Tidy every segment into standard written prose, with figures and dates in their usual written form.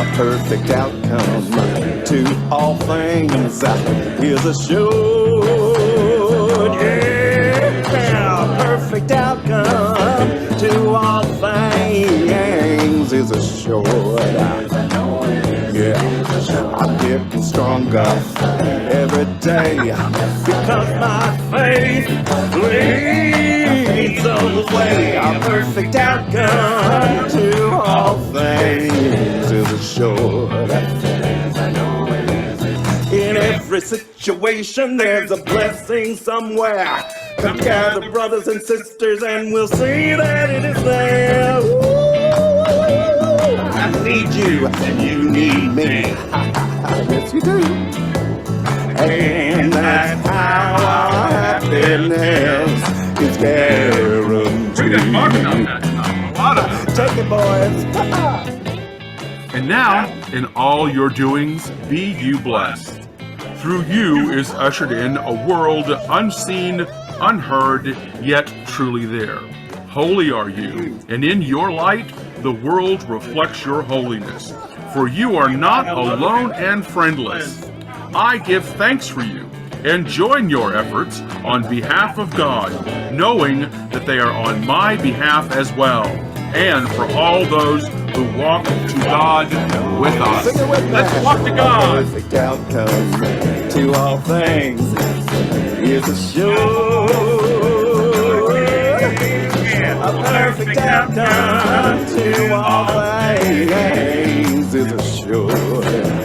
a perfect outcome to all things is assured. Yeah, a perfect outcome to all things is assured. Yeah, I'm getting stronger every day because my faith leads the way. A perfect outcome to all things is assured. In every situation, there's a blessing somewhere. Come gather, brothers and sisters, and we'll see that it is there. Ooh, I need you, and you need me. Yes, you do. And that's how our happiness is guaranteed. We got talking on that tonight. A lot of it. Take it, boys. And now, in all your doings, be you blessed. Through you is ushered in a world unseen, unheard, yet truly there. Holy are you, and in your light, the world reflects your holiness. For you are not alone and friendless. I give thanks for you and join your efforts on behalf of God, knowing that they are on my behalf as well, and for all those who walk to God with us. Let's walk to God. Perfect outcome to all things is assured. A perfect outcome to all things is assured.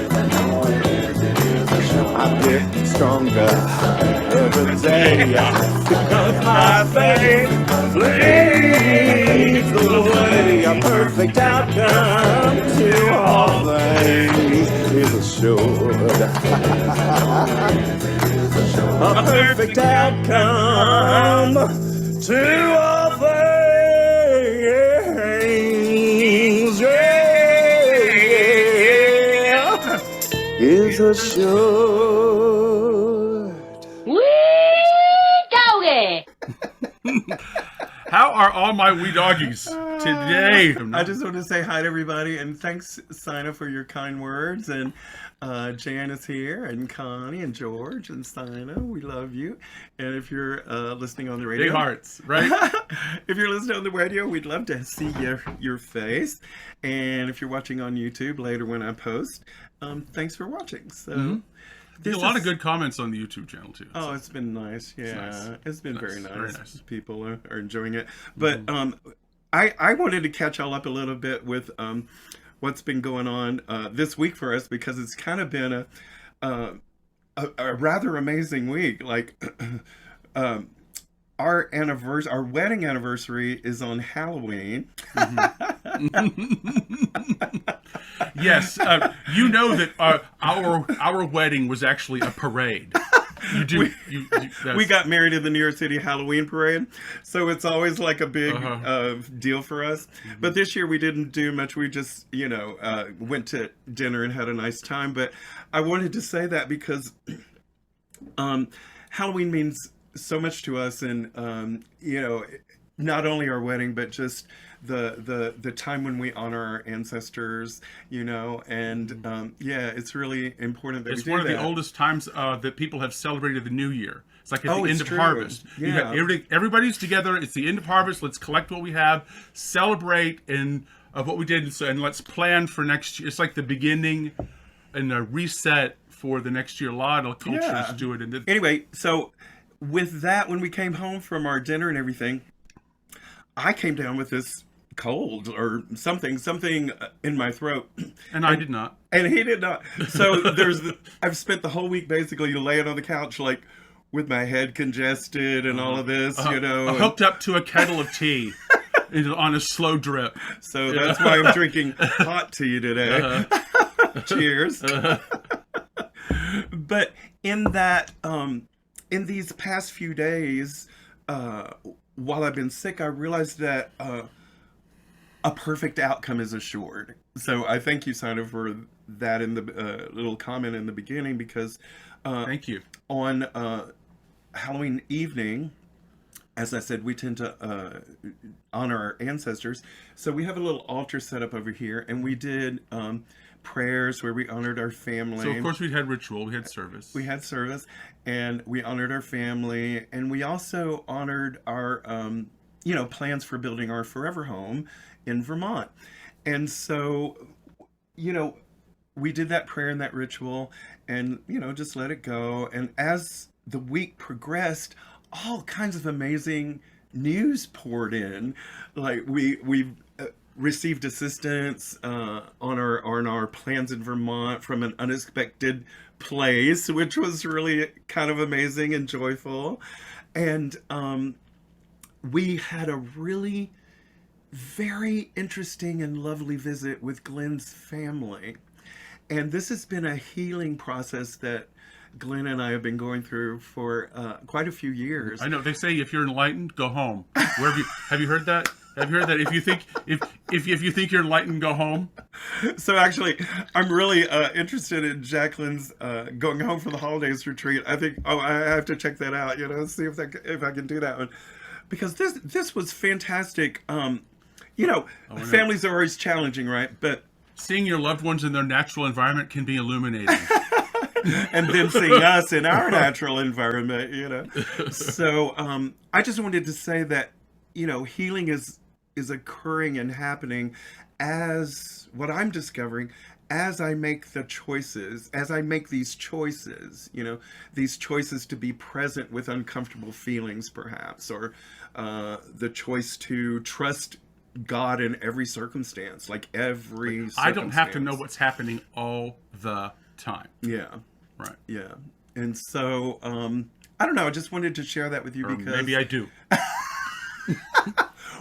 I'm getting stronger every day because my faith leads the way. A perfect outcome to all things is assured. A perfect outcome to all things, yeah, is assured. Doggy! How are all my wee doggies today? I just want to say hi to everybody, and thanks, Sina, for your kind words. And Jan is here, and Connie, and George, and Sina. We love you. And if you're listening on the radio, Big hearts, right? if you're listening on the radio, we'd love to see your face. And if you're watching on YouTube later when I post, thanks for watching. So. There's a lot of good comments on the YouTube channel too. Oh, it's been nice. Yeah, it's been very nice. Very nice. People are enjoying it. But I wanted to catch all up a little bit with what's been going on this week for us, because it's kind of been a rather amazing week. Like our wedding anniversary is on Halloween. Yes, you know that our wedding was actually a parade. You do. We got married in the New York City Halloween parade, so it's always like a big deal for us. But this year we didn't do much. We just, went to dinner and had a nice time. But I wanted to say that because Halloween means so much to us, and not only our wedding, but just the time when we honor our ancestors, and it's really important that it's we do one of that. the oldest times that people have celebrated the new year. It's like at the end of true. harvest. Yeah. Everybody's together. It's the end of harvest. Let's collect what we have, celebrate of what we did, and let's plan for next year. It's like the beginning and a reset for the next year. A lot of cultures do it. Anyway, so with that, when we came home from our dinner and everything, I came down with this cold or something in my throat, and I did not, and he did not. So I've spent the whole week basically laying on the couch, like with my head congested and all of this, hooked up to a kettle of tea on a slow drip. So that's why I'm drinking hot tea today. Cheers. But in that, in these past few days, while I've been sick, I realized that a perfect outcome is assured. So I thank you, Sina, for that in the little comment in the beginning, because thank you. On Halloween evening, as I said, we tend to honor our ancestors. So we have a little altar set up over here, and we did prayers where we honored our family. So, of course, we had ritual. We had service. We had service, and we honored our family, and we also honored our, plans for building our forever home in Vermont. And so, we did that prayer and that ritual, and, just let it go. And as the week progressed, all kinds of amazing news poured in. Like we received assistance on our plans in Vermont from an unexpected place, which was really kind of amazing and joyful. And we had a really very interesting and lovely visit with Glen's family. And this has been a healing process that Glen and I have been going through for quite a few years. I know they say if you're enlightened, go home. Have you heard that? Have you heard that? If you think you're enlightened, go home. So actually, I'm really interested in Jacqueline's going home for the holidays retreat. I think I have to check that out. See if I can do that one, because this was fantastic. Families are always challenging, right? But seeing your loved ones in their natural environment can be illuminating. And then seeing us in our natural environment, So I just wanted to say that, healing is occurring and happening as what I'm discovering as I make the choices, as I make these choices, these choices to be present with uncomfortable feelings, perhaps, or the choice to trust God in every circumstance, like every circumstance. I don't have to know what's happening all the time. Yeah. Right. Yeah. And so, I don't know. I just wanted to share that with you because maybe I do.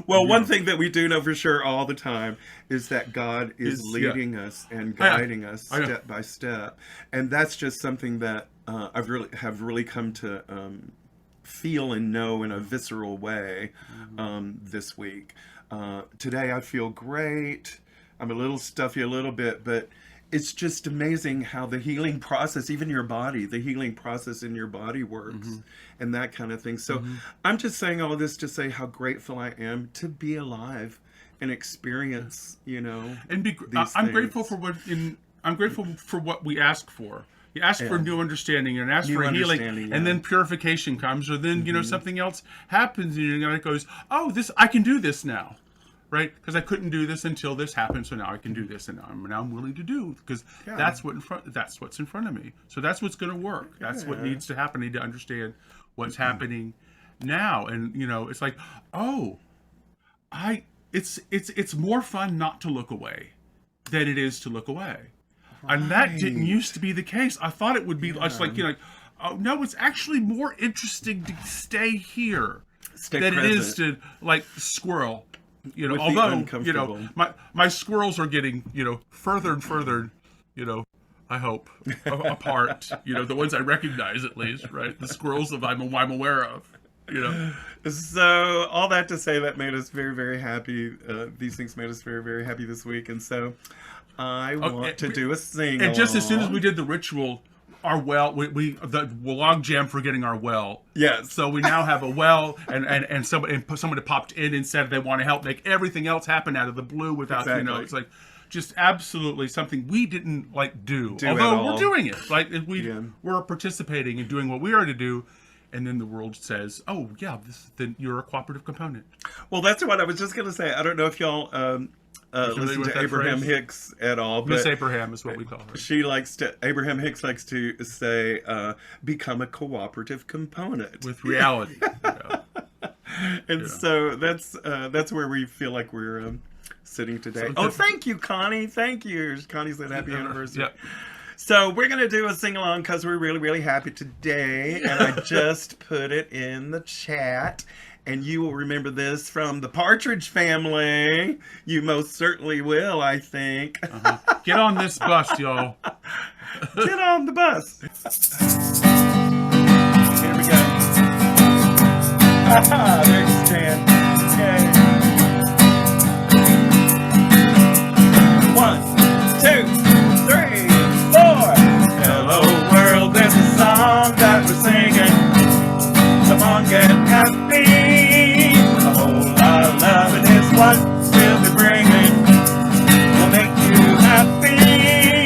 Well, one thing that we do know for sure all the time is that God is leading us and guiding us step by step. And that's just something that I've really come to feel and know in a visceral way this week. Today I feel great. I'm a little stuffy a little bit, but it's just amazing how the healing process, even the healing process in your body works and that kind of thing. So I'm just saying all of this to say how grateful I am to be alive and experience, and these I'm things. grateful for what we ask for. You ask for new understanding and ask for healing, and then purification comes, or then something else happens, and it goes, oh, I can do this now. Right, because I couldn't do this until this happened, so now I can do this, and now I'm willing to do, because that's what's in front of me. So that's what's going to work. That's what needs to happen. I need to understand what's happening now, and it's like, it's more fun not to look away than it is to look away, and that didn't used to be the case. I thought it would be oh no, it's actually more interesting to stay here than it is to squirrel. Although my squirrels are getting further and further, I hope apart. The ones I recognize at least, right? The squirrels that I'm aware of. So all that to say, that made us very, very happy. These things made us very, very happy this week, and so I want to do a sing. And just as soon as we did the ritual, our well, the log jam for getting our well. Yes. So we now have a well, and somebody popped in and said they want to help make everything else happen out of the blue without it's like just absolutely something we didn't do. Although we're doing it, we're participating and doing what we are to do. And then the world says, "Oh yeah, then you're a cooperative component." Well, that's what I was just going to say. I don't know if y'all listen to Abraham Hicks at all. Miss Abraham is what we call her. Abraham Hicks likes to say, become a cooperative component. With reality. And so that's where we feel like we're sitting today. Thank you, Connie. Thank you. Connie said happy anniversary. Yeah. So we're going to do a sing-along because we're really, really happy today. And I just put it in the chat. And you will remember this from the Partridge Family. You most certainly will, I think. Get on this bus, y'all. Get on the bus. Here we go. There you stand. Yay. 1, 2, 3, 4. Hello world, there's a song that we're singing. Come on, get happy. A whole lot of loving is what we'll be bringing. We'll make you happy.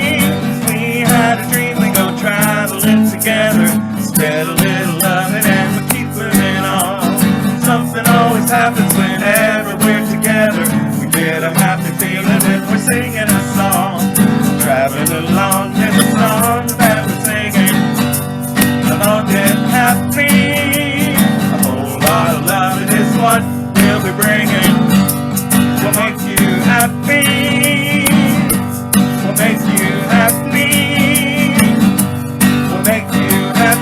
happens whenever we're together. We get a happy feeling when we're singing a song. Traveling along, there's a song that we're singing. Come on, get happy. A whole lot of love is what we'll be bringing. We'll make you happy. We'll make you happy. We'll make you happy.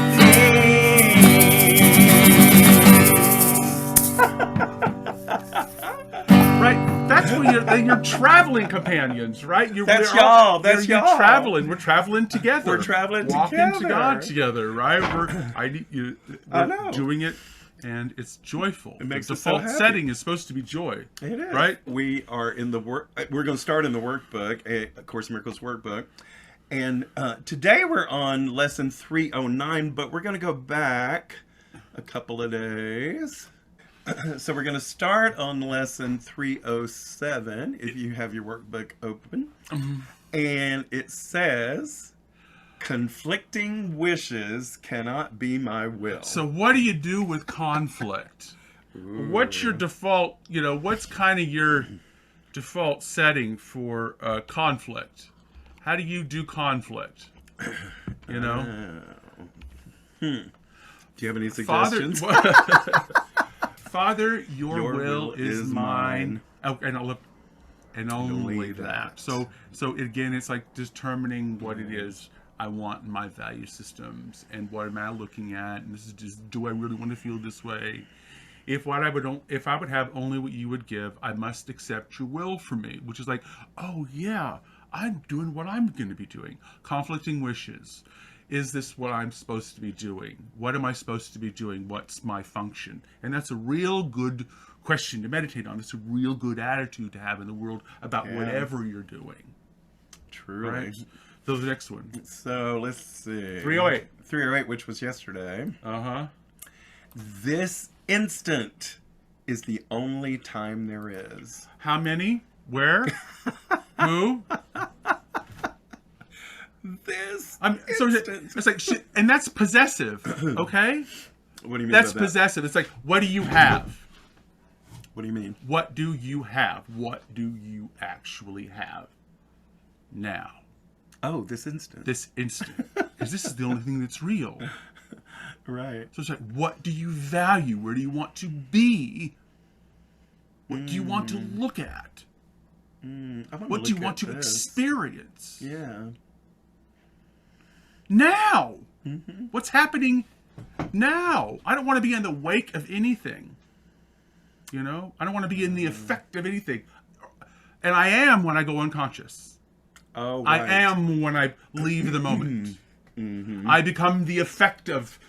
Right, that's when you're traveling companions, right? That's y'all. That's you're y'all. traveling. We're traveling together. We're traveling walking together. to God together, right? I We're know. doing it, and it's joyful. It makes the us so default happy. setting is supposed to be joy. It is. Right? We are in the work. We're going to start in the workbook, A Course in Miracles workbook. And today we're on lesson 309, but we're going to go back a couple of days. So we're going to start on lesson 307 if you have your workbook open. And it says, conflicting wishes cannot be my will. So what do you do with conflict? What's your default, what's kind of your default setting for conflict? How do you do conflict? Do you have any suggestions? Father, your will is mine. Oh, and only that. So again, it's like determining what it is I want in my value systems, and what am I looking at, and this is just, do I really want to feel this way? If I would have only what you would give, I must accept your will for me, which is like, oh yeah, I'm doing what I'm going to be doing. Conflicting wishes. Is this what I'm supposed to be doing? What am I supposed to be doing? What's my function? And that's a real good question to meditate on. It's a real good attitude to have in the world about whatever you're doing. Truly. Right? So the next one. So let's see. 308. 308, which was yesterday. Uh-huh. This instant is the only time there is. How many? Where? Who? This So instant. it's like shit, and that's possessive, okay? What do you mean That's by that? possessive. It's like, what do you have? What do you mean? What do you have? What do you actually have now? Oh, this instant. This instant. Because this is the only thing that's real. Right. So it's like, what do you value? Where do you want to be? What do you want to look at? What do you want to experience? Yeah. Now. What's happening now? I don't want to be in the wake of anything. I don't want to be in the effect of anything. And I am when I go unconscious. Oh, right. I am when I leave the moment. I become the effect of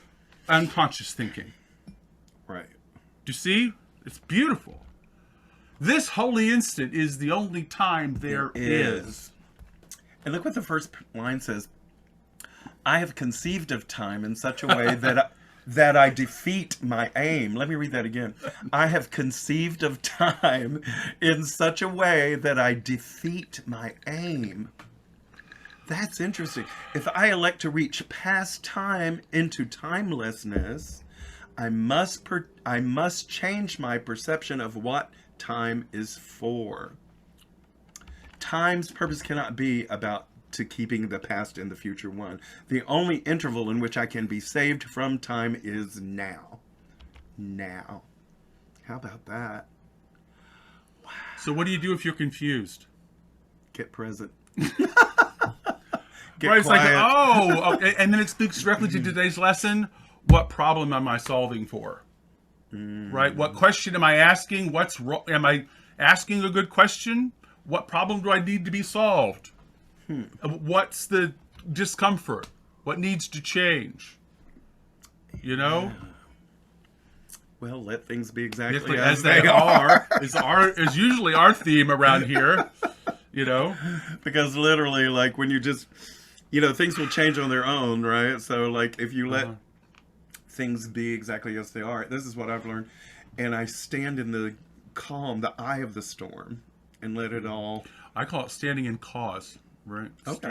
unconscious thinking. Right. Do you see? It's beautiful. This holy instant is the only time there is. And look what the first line says. I have conceived of time in such a way that I defeat my aim. Let me read that again. I have conceived of time in such a way that I defeat my aim. That's interesting. If I elect to reach past time into timelessness, I must change my perception of what time is for. Time's purpose cannot be about to keeping the past and the future one. The only interval in which I can be saved from time is now. Now. How about that? So what do you do if you're confused? Get present. Right, it's like, oh, okay. And then it speaks directly to today's lesson. What problem am I solving for? Right? What question am I asking? What's wrong? Am I asking a good question? What problem do I need to be solved? What's the discomfort? What needs to change? Well, let things be exactly as they are is usually our theme around here. Because literally, like, when you just, things will change on their own, right? So, like, if you let things be exactly as they are, this is what I've learned. And I stand in the calm, the eye of the storm, and let it all. I call it standing in cause, right? Okay.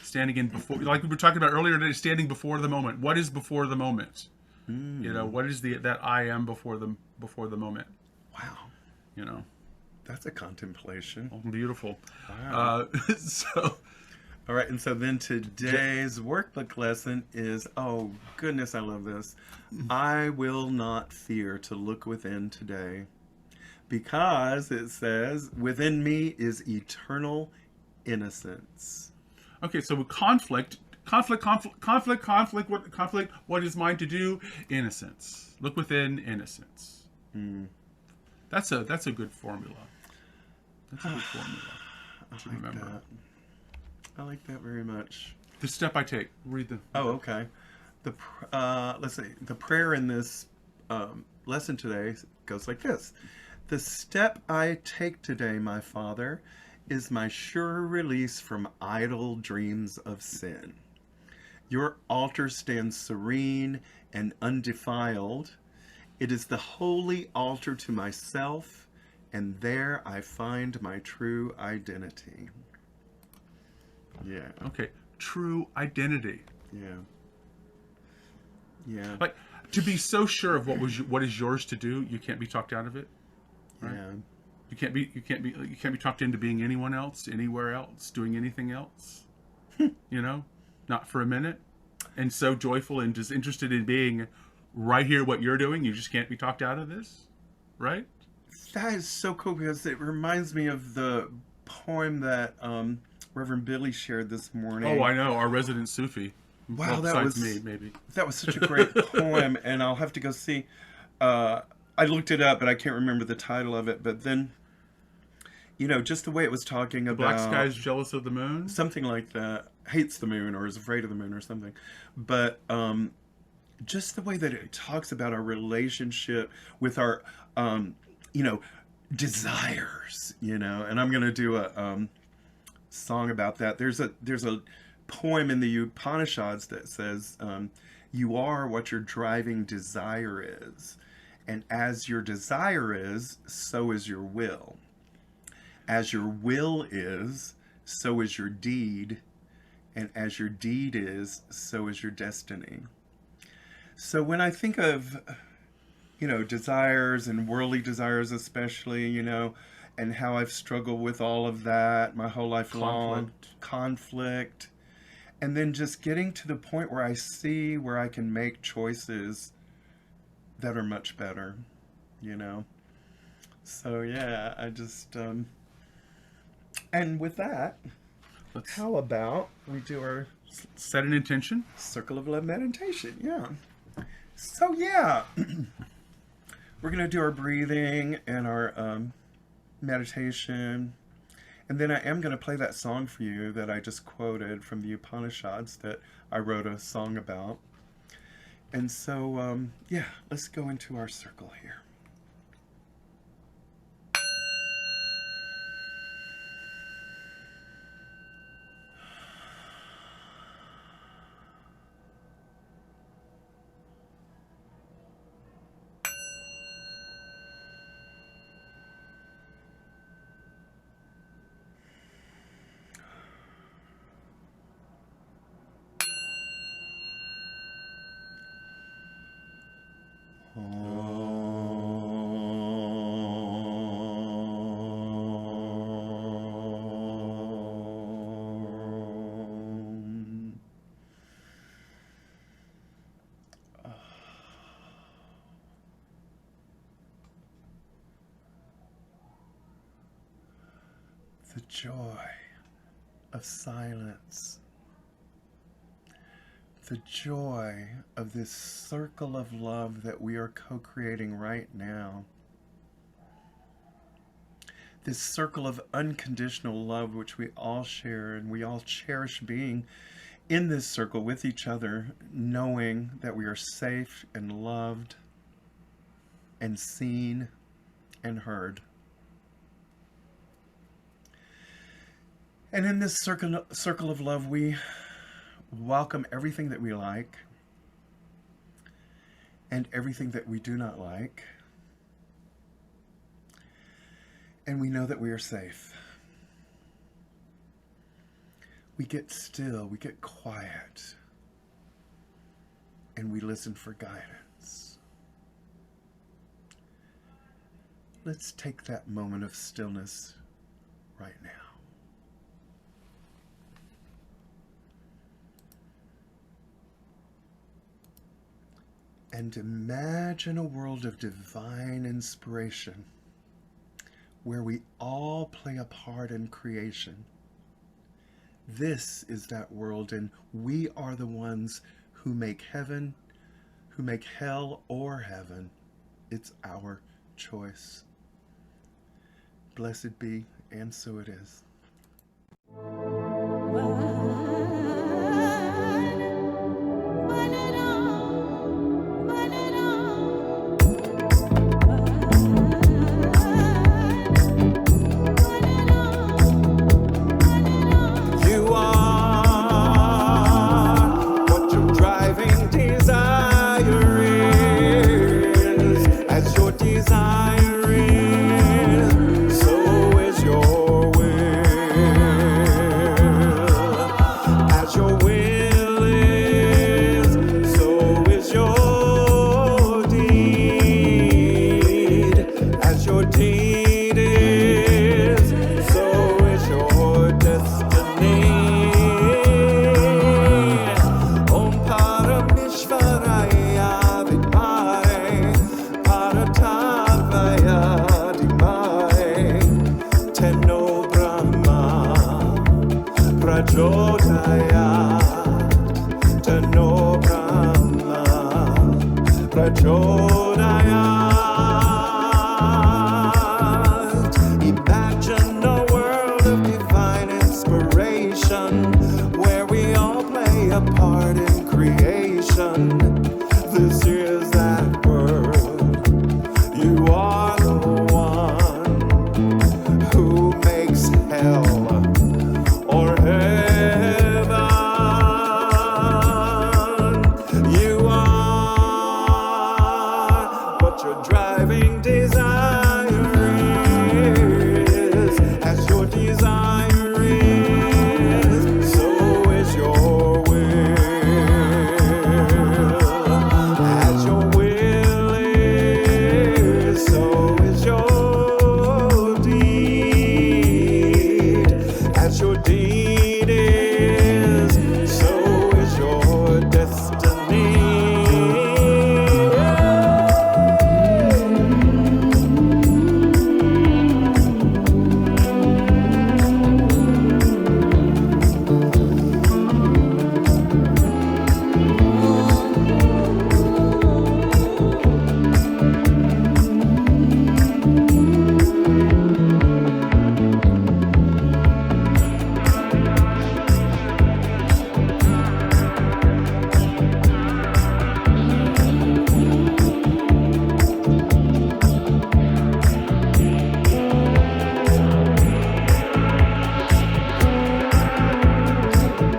Standing in before, like we were talking about earlier today, standing before the moment. What is before the moment? What is that I am before the before the moment. Wow. You know, That's a contemplation. oh, beautiful. Wow. So, All right, and so then today's workbook lesson is, oh goodness, I love this. I will not fear to look within today, because it says, within me is eternal innocence. okay, so with conflict. What is mine to do? Innocence. Look within innocence. That's a good formula. That's a good formula to remember. That. I like that very much. The step I take. Read the. Oh, okay. Let's see. The prayer in this lesson today goes like this. The step I take today, my Father, is my sure release from idle dreams of sin. Your altar stands serene and undefiled. It is the holy altar to myself, and there I find my true identity. Yeah. Okay. True identity. Yeah. Yeah. Like, to be so sure of what is yours to do, you can't be talked out of it. Right? Yeah. You can't be talked into being anyone else, anywhere else, doing anything else. You know, not for a minute. And so joyful and just interested in being right here, what you're doing. You just can't be talked out of this, right? That is so cool, because it reminds me of the poem that Reverend Billy shared this morning. Oh, I know, our resident Sufi. Wow, Well, that besides was me, maybe. That was such a great poem, and I'll have to go see. I looked it up, but I can't remember the title of it. But then, you know, just the way it was talking about Black Sky's jealous of the moon. something like that, hates the moon or is afraid of the moon or something. But just the way that it talks about our relationship with our, you know, desires, you know. And I'm gonna do a song about that. There's a poem in the Upanishads that says, you are what your driving desire is, and as your desire is, so is your will. As your will is, so is your deed, and as your deed is, so is your destiny. So when I think of, you know, desires and worldly desires especially, you know, and how I've struggled with all of that my whole life long, conflict, and then just getting to the point where I see where I can make choices that are much better, you know. So yeah, I just and with that, how about we do our Set an intention. circle of love meditation? Yeah. So yeah, we're gonna do our breathing and our meditation. And then I am going to play that song for you that I just quoted from the Upanishads that I wrote a song about. And so, yeah, let's go into our circle here. The joy of silence. The joy of this circle of love that we are co-creating right now. This circle of unconditional love which we all share, and we all cherish being in this circle with each other, knowing that we are safe and loved and seen and heard. And in this circle of love, we welcome everything that we like and everything that we do not like. And we know that we are safe. We get still, we get quiet, and we listen for guidance. let's take that moment of stillness right now. And imagine a world of divine inspiration where we all play a part in creation. This is that world, and we are the ones who make heaven, who make hell or heaven. It's our choice. Blessed be, and so it is. You are what your driving desire is. As your desire is, so is your will. As your will is, so is your deed. As your deed is, so is your destiny. Om Parameshwaraya Vidmare Paratavaya Dhimare Tenno Brahma Prachodayat Tenno Brahma Prachodayat. Imagine a world of divine inspiration where we all play a part in creation. This is that world. You are the one who makes hell or heaven. You are what your driving desire is. As your desire is, so is your will. As your will is, so is your deed. As your deed is, so is your destiny.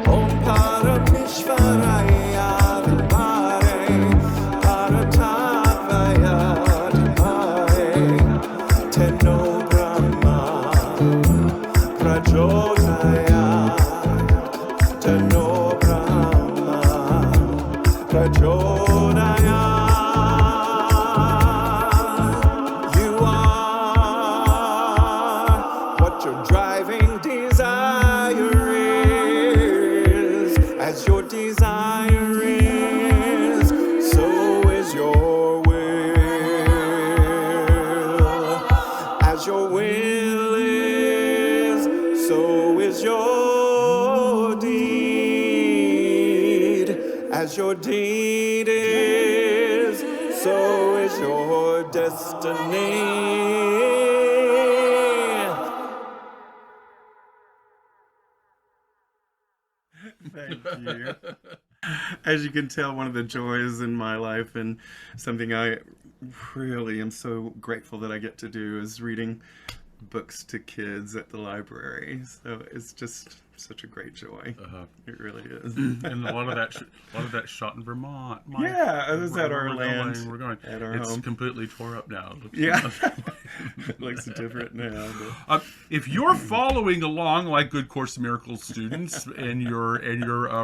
Om Parameshwaraya Vidmare Paratavaya Dhimare Tenno Brahma Prachodayat Tenno Brahma Prachodayat. You are what your driving desire is. As your desire is, so is your will. As your will is, so is your deed. As your deed is, so is your destiny. Thank you. As you can tell, one of the joys in my life and something I really am so grateful that I get to do is reading books to kids at the library. So it's just such a great joy. Uh-huh. It really is. And a lot of that shot in Vermont. Yeah, it was at our land. We're going. At our it's home. completely tore up now. Yeah. Looks different now. If you're following along like good Course in Miracles students, and you're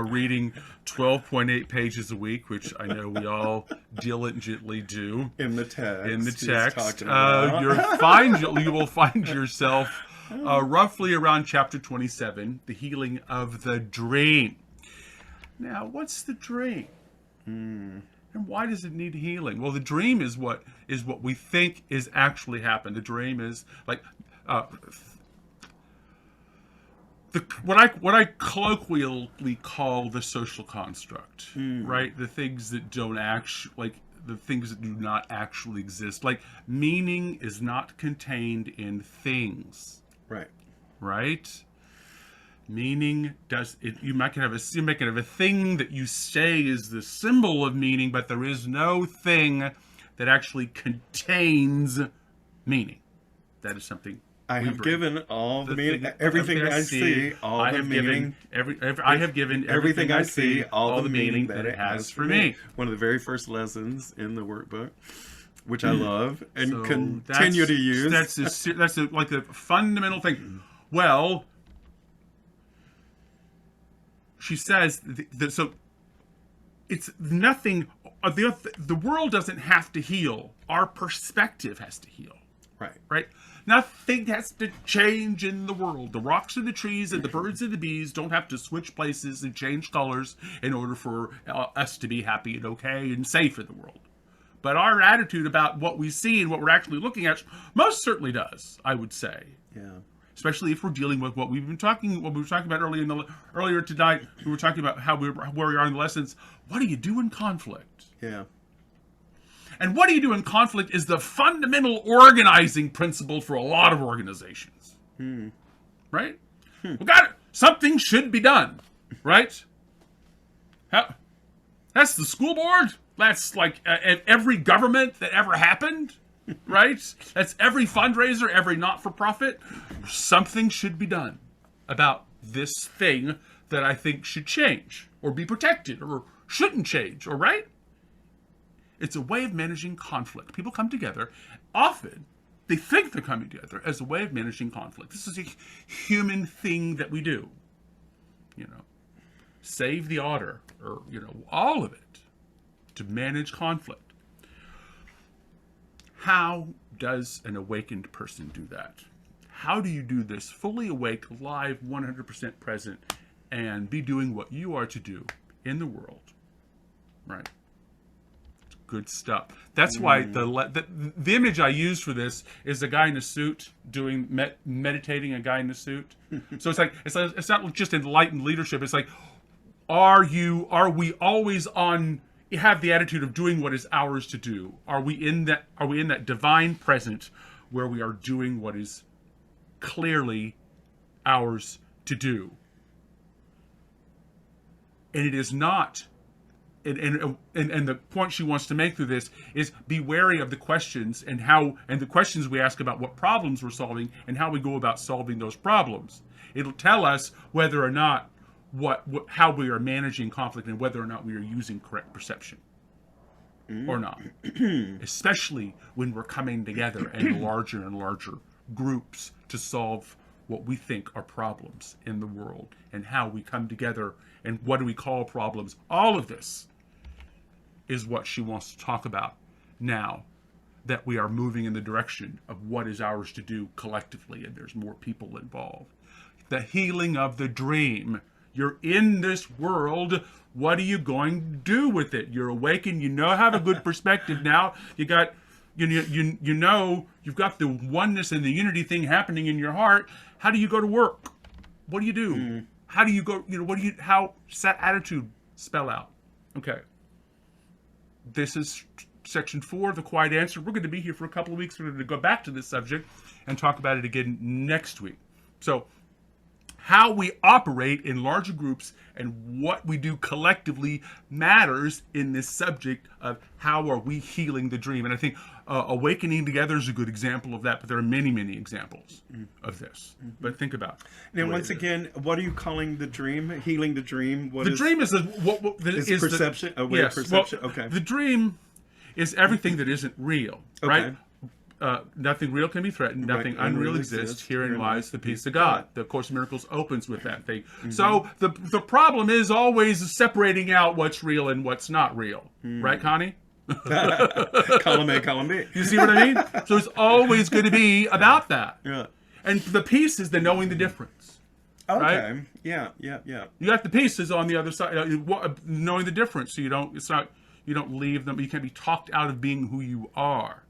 reading 12.8 pages a week, which I know we all diligently do In the text. you will find yourself roughly around chapter 27, the healing of the dream. Now, what's the dream? And why does it need healing? Well, the dream is what we think is actually happened. The dream is like what I colloquially call the social construct, right? The things that don't the things that do not actually exist. Like, meaning is not contained in things. Right? Meaning you might have a thing that you say is the symbol of meaning, but there is no thing that actually contains meaning. That is something I have given all the meaning, everything I see, all the meaning. I have given everything I see, all the meaning that it has for me. One of the very first lessons in the workbook, which I love and continue to use. That's like a fundamental thing. Well, she says that so it's nothing. The world doesn't have to heal. Our perspective has to heal. Right. Nothing has to change in the world. The rocks and the trees and the birds and the bees don't have to switch places and change colors in order for us to be happy and okay and safe in the world. But our attitude about what we see and what we're actually looking at most certainly does, I would say. Yeah. Especially if we're dealing with what we were talking about earlier tonight. We were talking about where we are in the lessons. What do you do in conflict? Yeah. And what do you do in conflict is the fundamental organizing principle for a lot of organizations. Right? We got it. Something should be done. Right? That's the school board. That's like every government that ever happened. Right? That's every fundraiser, every not-for-profit. Something should be done about this thing that I think should change or be protected or shouldn't change. Or right? It's a way of managing conflict. People come together. Often, they think they're coming together as a way of managing conflict. This is a human thing that we do. Save the otter, or, all of it to manage conflict. How does an awakened person do that? How do you do this fully awake, live, 100% present, and be doing what you are to do in the world? Right? Good stuff. That's why the image I used for this is a guy in a suit meditating. A guy in a suit. So it's not just enlightened leadership. It's like, are we always on? Have the attitude of doing what is ours to do? Are we in that divine present where we are doing what is clearly ours to do? And it is not. And the point she wants to make through this is be wary of the questions and the questions we ask about what problems we're solving and how we go about solving those problems. It'll tell us whether or not how we are managing conflict and whether or not we are using correct perception or not. Especially when we're coming together in larger and larger groups to solve what we think are problems in the world and how we come together and what do we call problems. All of this is what she wants to talk about now that we are moving in the direction of what is ours to do collectively and there's more people involved. The healing of the dream. You're in this world. What are you going to do with it? You're awakened. Have a good perspective now. You've got the oneness and the unity thing happening in your heart. How do you go to work? What do you do? How do you go? How does that attitude spell out? Okay. This is section 4, the quiet answer. We're going to be here for a couple of weeks. We're going to go back to this subject and talk about it again next week. So how we operate in larger groups and what we do collectively matters in this subject of how are we healing the dream. And I think Awakening Together is a good example of that, but there are many, many examples of this. But think about it. And once again, what are you calling the dream? Healing the dream? The dream is is perception? A way of perception? Well, okay. The dream is everything that isn't real, right? Nothing real can be threatened. Nothing unreal exists. Herein lies the peace of God. The Course in Miracles opens with that thing. So the problem is always separating out what's real and what's not real. Right, Connie? Column A, column B. You see what I mean? So it's always going to be about that. Yeah. And the peace is the knowing the difference. Okay. Right? Yeah. You got the pieces on the other side, knowing the difference. So you don't leave them. You can't be talked out of being who you are.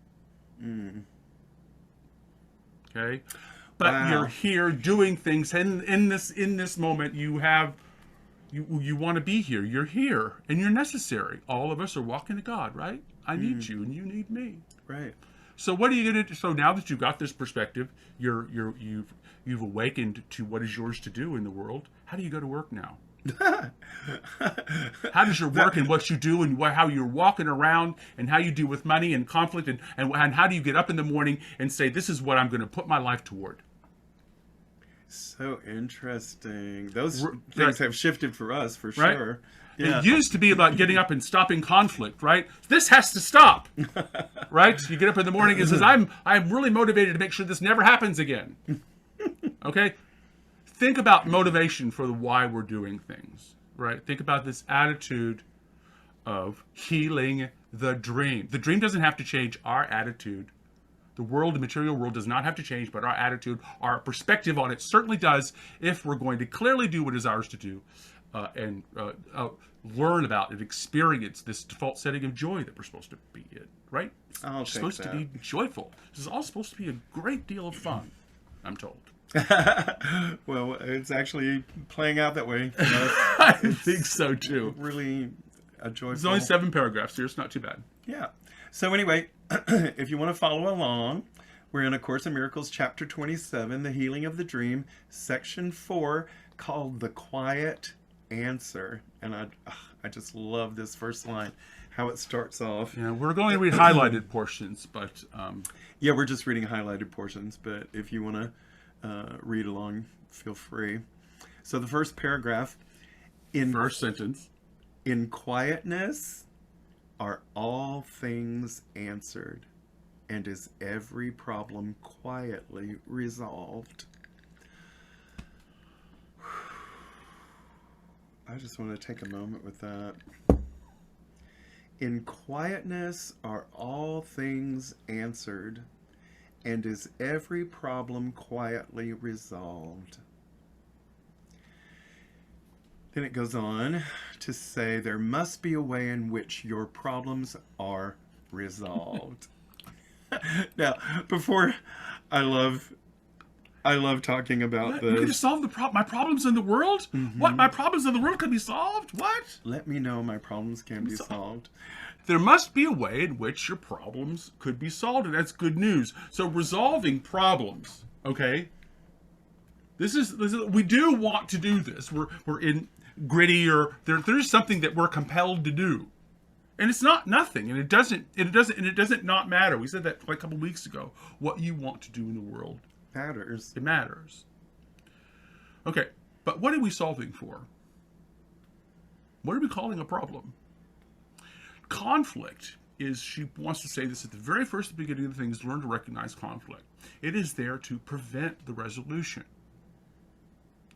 Okay, but you're here doing things, and in this moment, you want to be here. You're here, and you're necessary. All of us are walking to God, right? I need you, and you need me. Right. So what are you gonna do? So now that you've got this perspective, you've awakened to what is yours to do in the world. How do you go to work now? How does your work and what you do and how you're walking around and how you deal with money and conflict and how do you get up in the morning and say, this is what I'm going to put my life toward? So interesting. Those things have shifted for us, for sure. Right? Yeah. It used to be about getting up and stopping conflict, right? This has to stop, right? You get up in the morning and says, I'm really motivated to make sure this never happens again. Okay? Think about motivation for why we're doing things, right? Think about this attitude of healing the dream. The dream doesn't have to change our attitude. The world, the material world, does not have to change, but our attitude, our perspective on it certainly does if we're going to clearly do what is ours to do and learn about and experience this default setting of joy that we're supposed to be in, right? It's supposed to be joyful. This is all supposed to be a great deal of fun, I'm told. Well, it's actually playing out that way. I think so too. Really a joyful. There's only 7 paragraphs here. It's not too bad. Yeah. So anyway, if you want to follow along, we're in A Course in Miracles, chapter 27, The Healing of the Dream, section 4, called The Quiet Answer. And I just love this first line, how it starts off. Yeah, we're going to read highlighted portions, but yeah, we're just reading highlighted portions. But if you want to read along, feel free. So the first paragraph, first sentence, in quietness are all things answered, and is every problem quietly resolved. I just want to take a moment with that. In quietness are all things answered, and is every problem quietly resolved. Then it goes on to say there must be a way in which your problems are resolved. Now, before I love talking about this. You can solve my problems in the world? Mm-hmm. What? My problems in the world can be solved? What? Let me know my problems can be solved. There must be a way in which your problems could be solved, and that's good news. So resolving problems, okay? This is we do want to do this. We're in gritty, or there's something that we're compelled to do, and it's not nothing, and it doesn't not matter. We said that like a couple weeks ago. What you want to do in the world matters. It matters. Okay, but what are we solving for? What are we calling a problem? Conflict is, she wants to say this at the very first beginning of the things, learn to recognize conflict. It is there to prevent the resolution.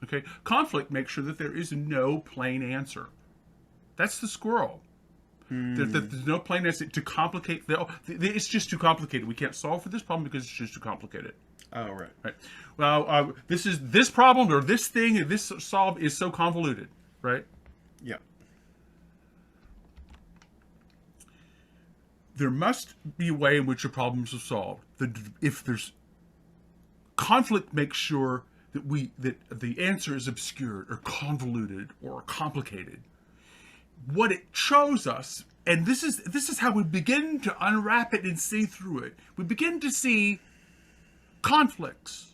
Okay, conflict makes sure that there is no plain answer. That's the squirrel. There's no plain answer to complicate. It's just too complicated. We can't solve for this problem because it's just too complicated. Oh, right. Right. Well, this problem or this thing or this solve is so convoluted, right? Yeah. There must be a way in which your problems are solved. If there's conflict, makes sure that the answer is obscured or convoluted or complicated. What it shows us, and this is how we begin to unwrap it and see through it. We begin to see conflicts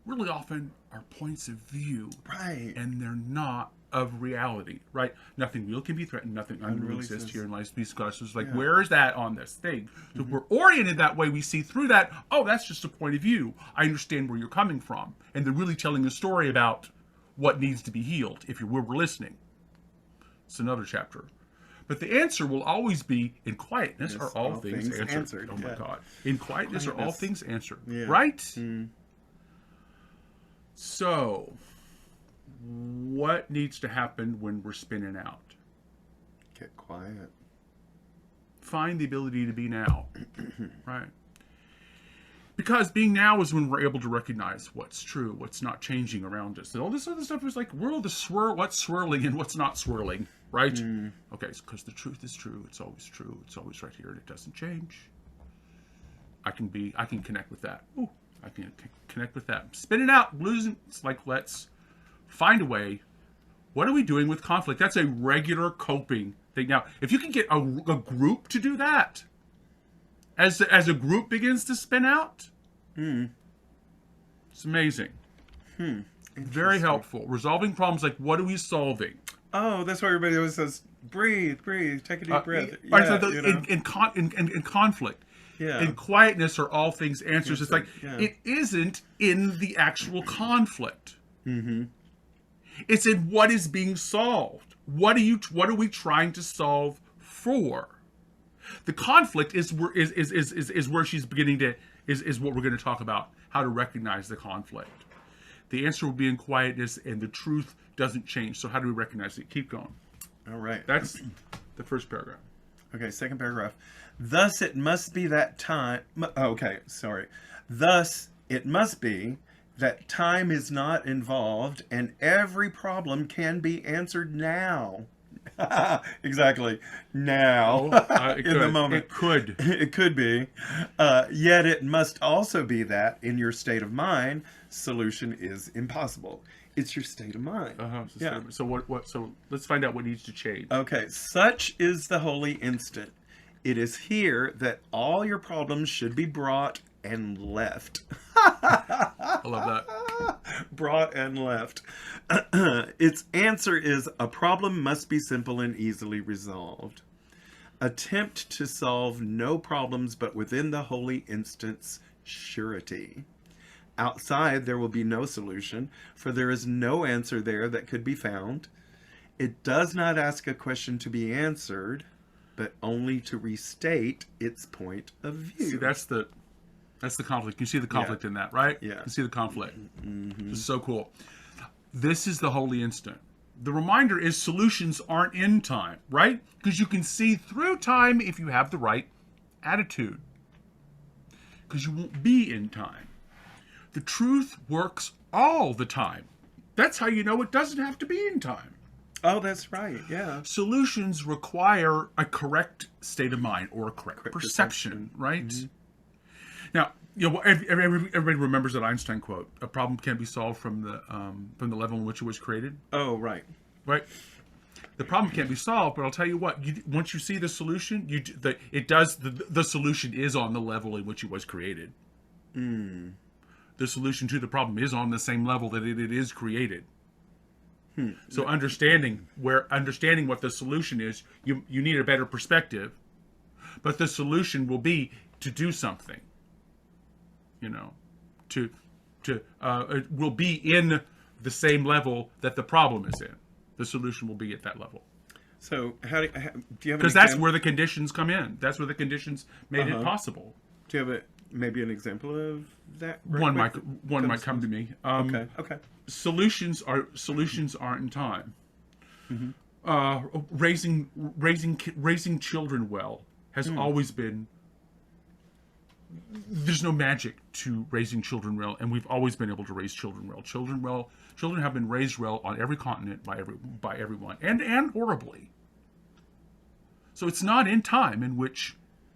really often are points of view. Right. And they're not of reality, right? Nothing real can be threatened. Nothing unreal exists here in life's discussion. It's like, where is that on this thing? So if we're oriented that way, we see through that, oh, that's just a point of view. I understand where you're coming from. And they're really telling a story about what needs to be healed if we're listening. It's another chapter. But the answer will always be, in quietness are all things answered. Oh my God. In quietness are all things answered. Yeah. Right? Mm. So, what needs to happen when we're spinning out? Get quiet. Find the ability to be now. Right? Because being now is when we're able to recognize what's true, what's not changing around us. And all this other stuff is like, what's swirling and what's not swirling, right? Mm. Okay, because the truth is true. It's always true. It's always right here and it doesn't change. I can connect with that. Ooh, I can connect with that. Spin it out, losing. It's like, let's find a way. What are we doing with conflict? That's a regular coping thing. Now, if you can get a group to do that, as a group begins to spin out, it's amazing. Very helpful. Resolving problems like, what are we solving? Oh, that's why everybody always says, breathe, take a deep breath. In conflict. Yeah. In quietness are all things answers. It's like, it isn't in the actual conflict. Mm-hmm. It's in what is being solved. What are we trying to solve for? The conflict is where she's beginning to is what we're going to talk about, how to recognize the conflict. The answer will be in quietness, and the truth doesn't change. So how do we recognize it? Keep going. All right. That's the first paragraph. Okay, second paragraph. Thus it must be that time. Thus it must be that time is not involved, and every problem can be answered now. Exactly. Now. In the moment. It could be. Yet it must also be that in your state of mind, solution is impossible. It's your state of mind. So so let's find out what needs to change. Okay. Such is the holy instant. It is here that all your problems should be brought and left. I love that. Brought and left. Its answer is a problem must be simple and easily resolved. Attempt to solve no problems but within the holy instant's surety. Outside there will be no solution, for there is no answer there that could be found. It does not ask a question to be answered, but only to restate its point of view. See, that's the conflict. You see the conflict in that, right? Yeah. You see the conflict. Mm-hmm. It's so cool. This is the holy instant. The reminder is solutions aren't in time, right? Because you can see through time if you have the right attitude. Because you won't be in time. The truth works all the time. That's how you know it doesn't have to be in time. Oh, that's right. Yeah. Solutions require a correct state of mind or a correct perception, right? Mm-hmm. Now, everybody remembers that Einstein quote: "A problem can't be solved from the level in which it was created." Oh, right. Right. The problem can't be solved, but I'll tell you what: once you see the solution, the solution is on the level in which it was created. The solution to the problem is on the same level that it is created. So understanding what the solution is, you need a better perspective, but the solution will be to do something. It will be in the same level that the problem is in. The solution will be at that level. So do you have? Because that's where the conditions come in. That's where the conditions made it possible. Do you have maybe an example of that? One might come to me. Okay. Solutions aren't in time. Mm-hmm. Raising children well has always been. There's no magic to raising children well, and we've always been able to raise children well. Children have been raised well on every continent by everyone, and horribly. So it's not in time in which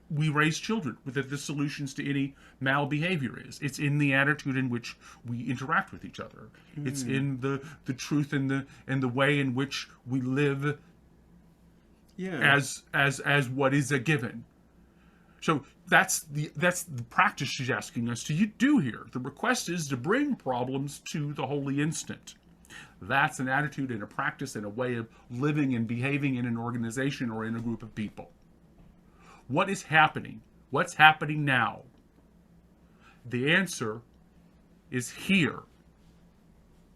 we raise children that the solutions to any malbehavior is. It's in the attitude in which we interact with each other. It's in the truth and the way in which we live as what is a given. So that's the practice she's asking us to do here. The request is to bring problems to the holy instant. That's an attitude and a practice and a way of living and behaving in an organization or in a group of people. What is happening? What's happening now? The answer is here.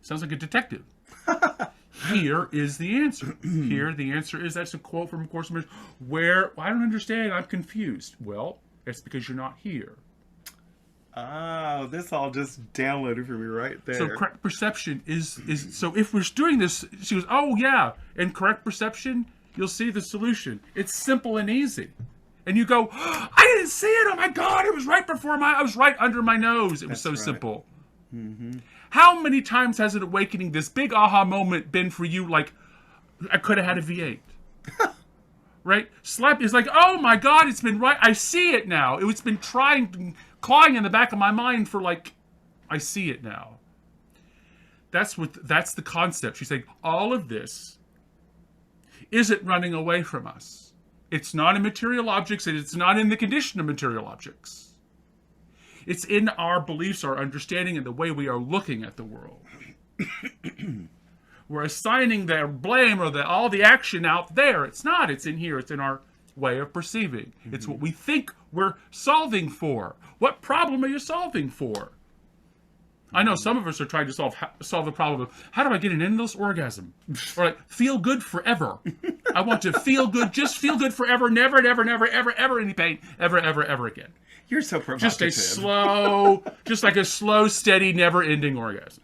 Sounds like a detective. Here is the answer. Here, the answer is, that's a quote from A Course in Miracles, where, I don't understand, I'm confused. Well, it's because you're not here. Oh, this all just downloaded for me right there. So correct perception is so if we're doing this, she goes, oh yeah, in correct perception, you'll see the solution. It's simple and easy. And you go, oh, I didn't see it, oh my God, it was right I was right under my nose. It was so simple. Mm-hmm. How many times has an awakening, this big aha moment, been for you like, I could have had a V8? Right? Slap is like, oh my God, it's been right. I see it now. It's been clawing in the back of my mind for like, I see it now. That's the concept. She's saying all of this isn't running away from us. It's not in material objects, and it's not in the condition of material objects. It's in our beliefs, our understanding, and the way we are looking at the world. We're assigning the blame or all the action out there. It's not. It's in here. It's in our way of perceiving. Mm-hmm. It's what we think we're solving for. What problem are you solving for? I know some of us are trying to solve the problem of, how do I get an endless orgasm? Or like, feel good forever. I want to feel good, just feel good forever, never, ever any pain, ever again. You're so provocative. Just like a slow, steady, never-ending orgasm.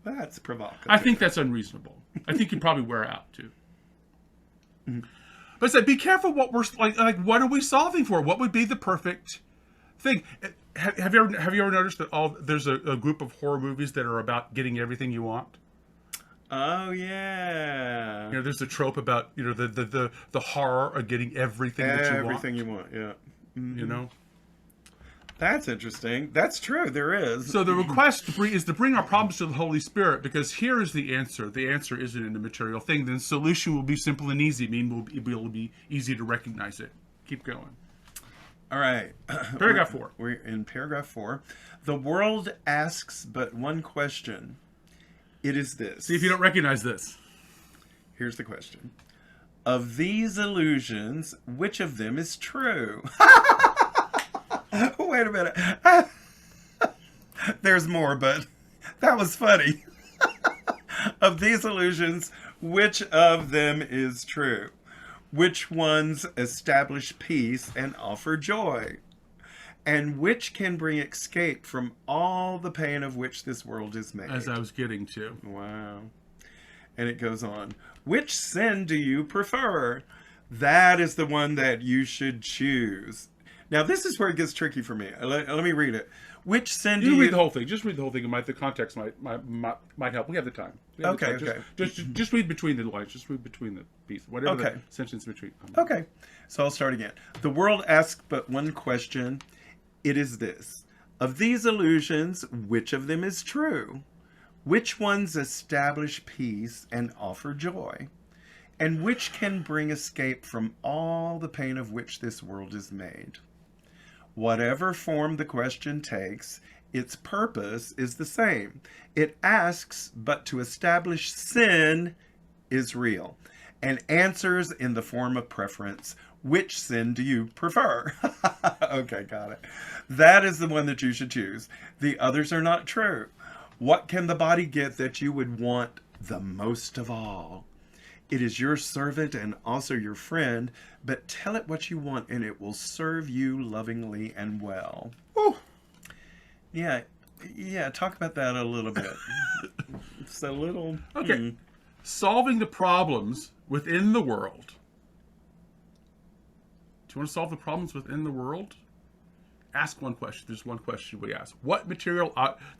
That's provocative. I think that's unreasonable. I think you'd probably wear out too. Mm-hmm. But say, be careful what we're like. What are we solving for? What would be the perfect thing? Have you ever noticed that there's a group of horror movies that are about getting everything you want? Oh yeah. There's a trope about the horror of getting everything that you want. Everything you want, yeah. Mm-hmm. That's interesting. That's true. There is. So the request is to bring our problems to the Holy Spirit, because here is the answer. The answer isn't in the material thing. Then solution will be simple and easy. It will be easy to recognize it. Keep going. All right. Paragraph 4. We're in paragraph 4. The world asks but one question. It is this. See if you don't recognize this. Here's the question. Of these illusions, which of them is true? Wait a minute. There's more, but that was funny. Of these illusions, which of them is true? Which ones establish peace and offer joy? And which can bring escape from all the pain of which this world is made? As I was getting to. Wow. And it goes on. Which sin do you prefer? That is the one that you should choose. Now, this is where it gets tricky for me. Let me read it. Which sin do you... read the whole thing. Just read the whole thing. The context might help. We have the time. Okay. Just read between the lines. Just read between the pieces. Whatever the sentence between. Okay. So I'll start again. The world asks but one question. It is this. Of these illusions, which of them is true? Which ones establish peace and offer joy? And which can bring escape from all the pain of which this world is made? Whatever form the question takes, its purpose is the same. It asks but to establish sin is real, and answers in the form of preference. Which sin do you prefer? Okay, got it. That is the one that you should choose. The others are not true. What can the body get that you would want the most of all? It is your servant and also your friend, but tell it what you want and it will serve you lovingly and well. Woo. Yeah, talk about that a little bit. It's a little... Okay. Solving the problems within the world. Do you want to solve the problems within the world? Ask one question. There's one question we ask. What material...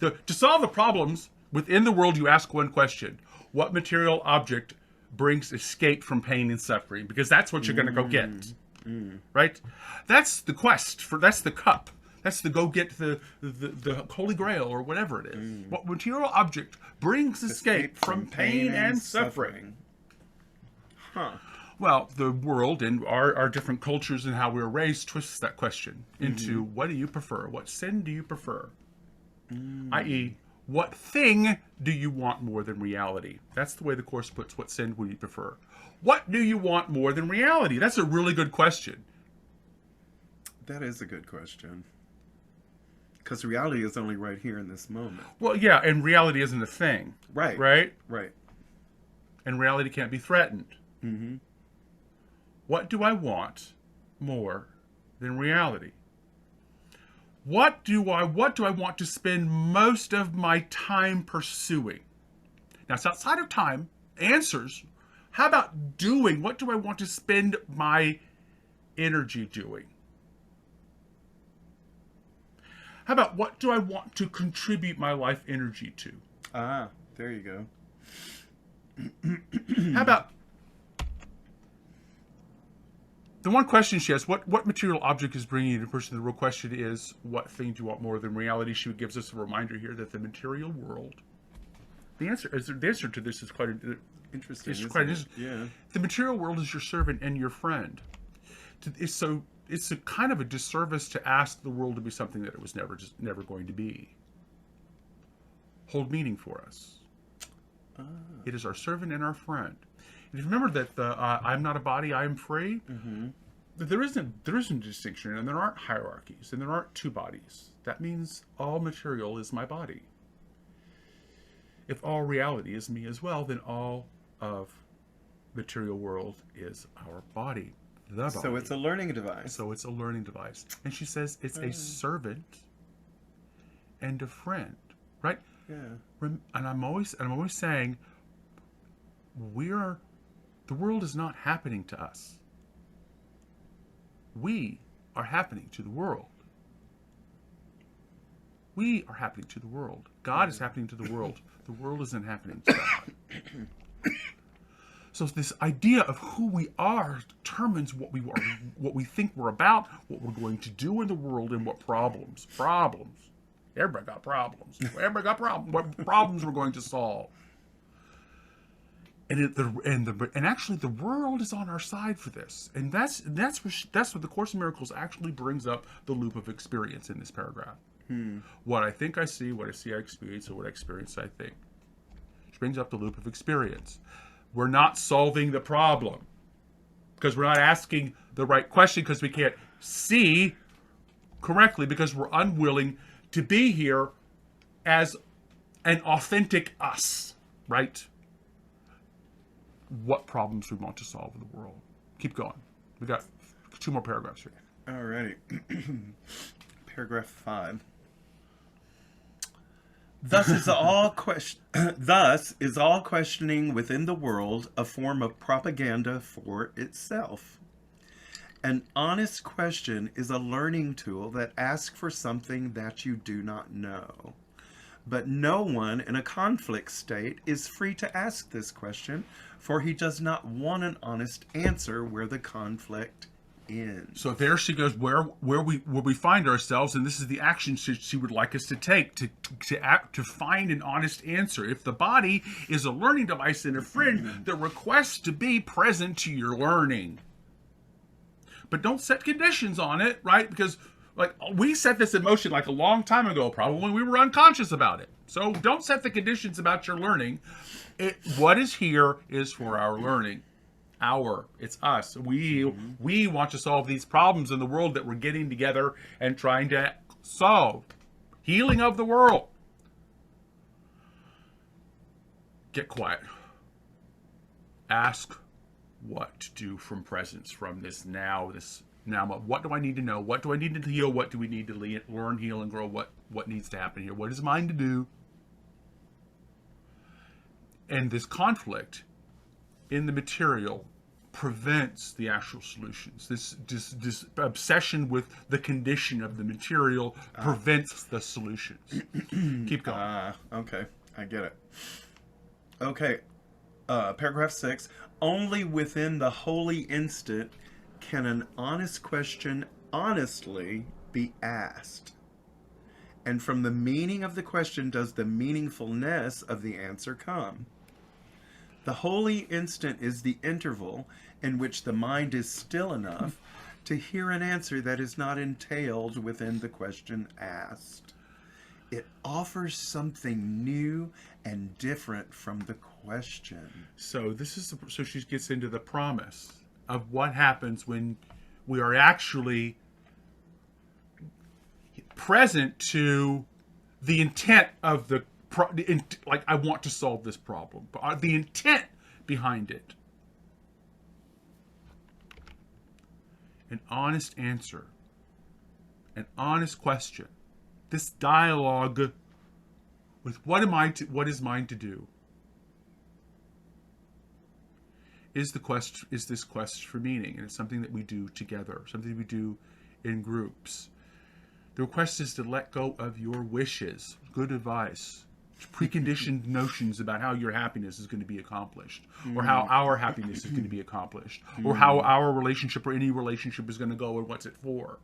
to solve the problems within the world, you ask one question. What material object brings escape from pain and suffering? Because that's what you're going to go get. Right? That's the quest. That's the cup. That's the go get the Holy Grail or whatever it is. What material object brings escape from pain and suffering? Huh. Well, the world and our different cultures and how we were raised twists that question into what do you prefer? What sin do you prefer? I.e., what thing do you want more than reality? That's the way the Course puts what sin would you prefer. What do you want more than reality? That's a really good question. That is a good question. Because reality is only right here in this moment. Well, yeah, and reality isn't a thing. Right. Right? Right. And reality can't be threatened. Mm-hmm. What do I want more than reality? What do I want to spend most of my time pursuing? Now, it's outside of time. Answers. How about doing? What do I want to spend my energy doing? How about what do I want to contribute my life energy to? Ah, there you go. How about the one question she has, what material object is bringing you to person? The real question is, what thing do you want more than reality? She gives us a reminder here that the material world, the answer to this is quite Interesting. It's quite interesting. Yeah. The material world is your servant and your friend. It's a kind of a disservice to ask the world to be something that it was never going to be. Hold meaning for us. It is our servant and our friend. And if you remember that I'm not a body, I am free. Mm-hmm. There isn't a distinction, and there aren't hierarchies, and there aren't two bodies. That means all material is my body. If all reality is me as well, then all of material world is our body. The body. So it's a learning device. And she says it's a servant and a friend, right? Yeah. And I'm always saying the world is not happening to us. We are happening to the world. We are happening to the world. God is happening to the world. The world isn't happening to God. So this idea of who we are determines what we think we're about, what we're going to do in the world, and what problems. Everybody got problems. What problems we're going to solve. And actually, the world is on our side for this, and that's what the Course in Miracles actually brings up the loop of experience in this paragraph. What I think I see, what I see I experience, or what I experience I think. She brings up the loop of experience. We're not solving the problem because we're not asking the right question because we can't see correctly because we're unwilling to be here as an authentic us, right? What problems we want to solve in the world. Keep going. We got 2 more paragraphs here. All righty. Paragraph 5. Thus is all questioning within the world a form of propaganda for itself. An honest question is a learning tool that asks for something that you do not know. But no one in a conflict state is free to ask this question, for he does not want an honest answer where the conflict ends. So there she goes, where we find ourselves, and this is the action she would like us to take to find an honest answer. If the body is a learning device and a friend, the request to be present to your learning. But don't set conditions on it, right? Because we set this in motion a long time ago, probably when we were unconscious about it. So don't set the conditions about your learning. What is here is for our learning. It's us. We want to solve these problems in the world that we're getting together and trying to solve. Healing of the world. Get quiet. Ask what to do from presence, from this now. What do I need to know? What do I need to heal? What do we need to learn, heal, and grow? What needs to happen here? What is mine to do? And this conflict in the material prevents the actual solutions. This obsession with the condition of the material prevents the solutions. Keep going. Okay, I get it. Okay, paragraph 6. Only within the holy instant can an honest question honestly be asked. And from the meaning of the question does the meaningfulness of the answer come. The holy instant is the interval in which the mind is still enough to hear an answer that is not entailed within the question asked. It offers something new and different from the question. So so she gets into the promise of what happens when we are actually present to the intent of like, I want to solve this problem, but the intent behind it. An honest answer, an honest question, this dialogue with what is mine to do, is this quest for meaning, and it's something that we do together, something we do in groups. The request is to let go of your wishes, good advice, preconditioned notions about how your happiness is going to be accomplished, or how our happiness is going to be accomplished, or how our relationship or any relationship is going to go and what's it for.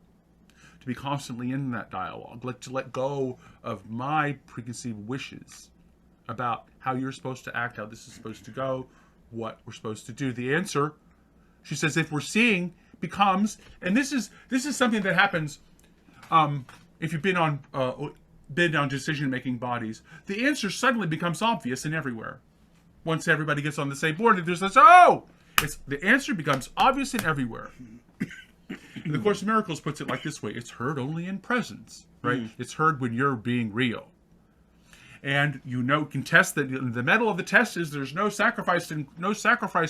To be constantly in that dialogue, to let go of my preconceived wishes about how you're supposed to act, how this is supposed to go, what we're supposed to do. The answer, she says, if we're seeing, becomes, and this is something that happens if you've been on decision-making bodies, the answer suddenly becomes obvious and everywhere. Once everybody gets on the same board, it just says, the answer becomes obvious and everywhere. And the Course in Miracles puts it like this way: it's heard only in presence, right? It's heard when you're being real. And can test that the medal of the test is there's no sacrifice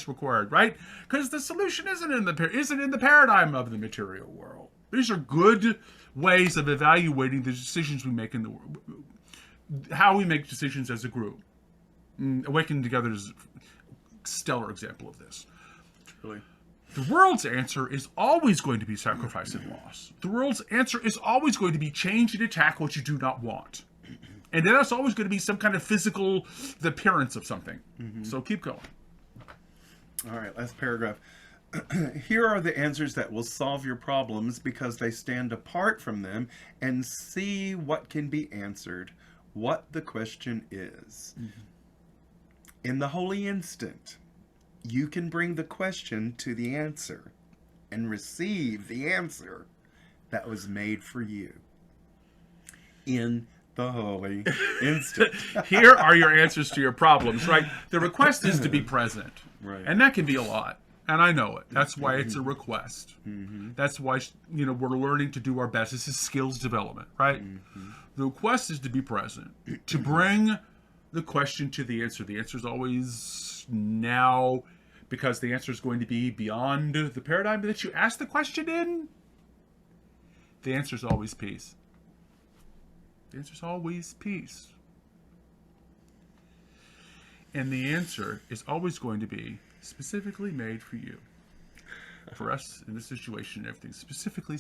required, right? Because the solution isn't in the paradigm of the material world. These are good ways of evaluating the decisions we make in the world, how we make decisions as a group. Awakening Together is a stellar example of this. Really? The world's answer is always going to be sacrifice and loss. The world's answer is always going to be change and attack what you do not want. And then that's always going to be some kind of the appearance of something. So keep going. All right, last paragraph. Here are the answers that will solve your problems because they stand apart from them and see what can be answered, what the question is. In the holy instant, you can bring the question to the answer and receive the answer that was made for you. In the holy instant. Here are your answers to your problems, right? The request is to be present. Right. And that can be a lot. And I know it. That's why it's a request. That's why, we're learning to do our best. This is skills development, right? The request is to be present, to bring the question to the answer. The answer is always now, because the answer is going to be beyond the paradigm that you asked the question in. The answer is always peace. The answer is always peace. And the answer is always going to be specifically made for you. For us in this situation, everything's specifically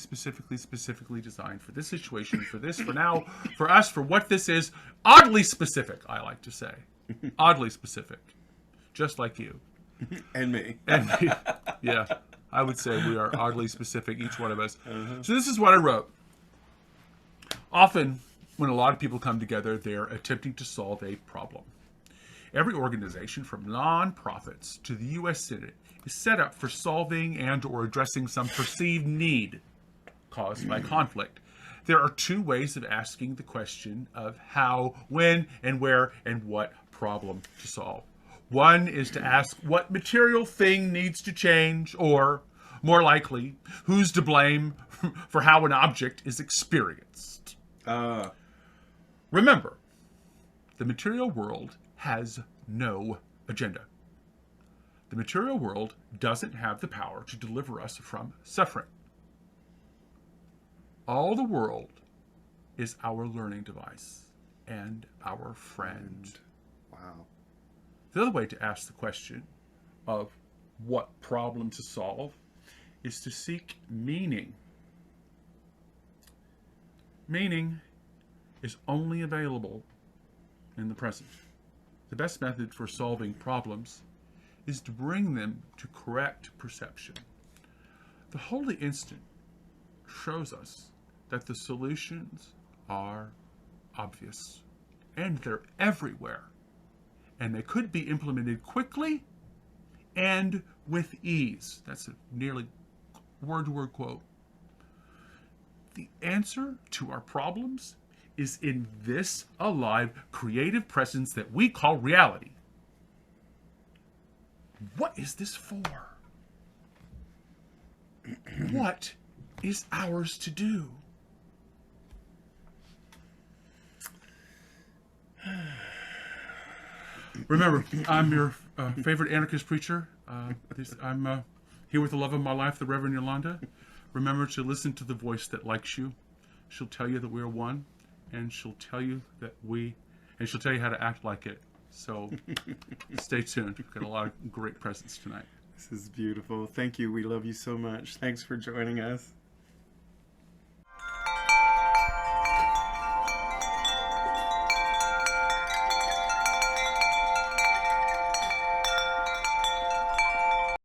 designed for this situation, for this, for now, for us, for what this is. Oddly specific, I like to say. Oddly specific. Just like you. And me. And me. Yeah. I would say we are oddly specific, each one of us. So this is what I wrote. Often, when a lot of people come together, they're attempting to solve a problem. Every organization, from non-profits to the U.S. Senate, is set up for solving and or addressing some perceived need caused by conflict. There are two ways of asking the question of how, when, and where, and what problem to solve. One is to ask what material thing needs to change, or, more likely, who's to blame for how an object is experienced. Remember, the material world has no agenda. The material world doesn't have the power to deliver us from suffering. All the world is our learning device and our friend. Wow. The other way to ask the question of what problem to solve is to seek meaning. Meaning is only available in the present. The best method for solving problems is to bring them to correct perception. The holy instant shows us that the solutions are obvious, and they're everywhere. and they could be implemented quickly and with ease. That's a nearly word-to-word quote. The answer to our problems is in this alive, creative presence that we call reality. What is this for? What is ours to do? Remember, I'm your favorite anarchist preacher. I'm here with the love of my life, the Reverend Yolanda. Remember to listen to the voice that likes you. She'll tell you that we are one, and she'll tell you she'll tell you how to act like it. So stay tuned. We've got a lot of great presents tonight. This is beautiful. Thank you. We love you so much. Thanks for joining us.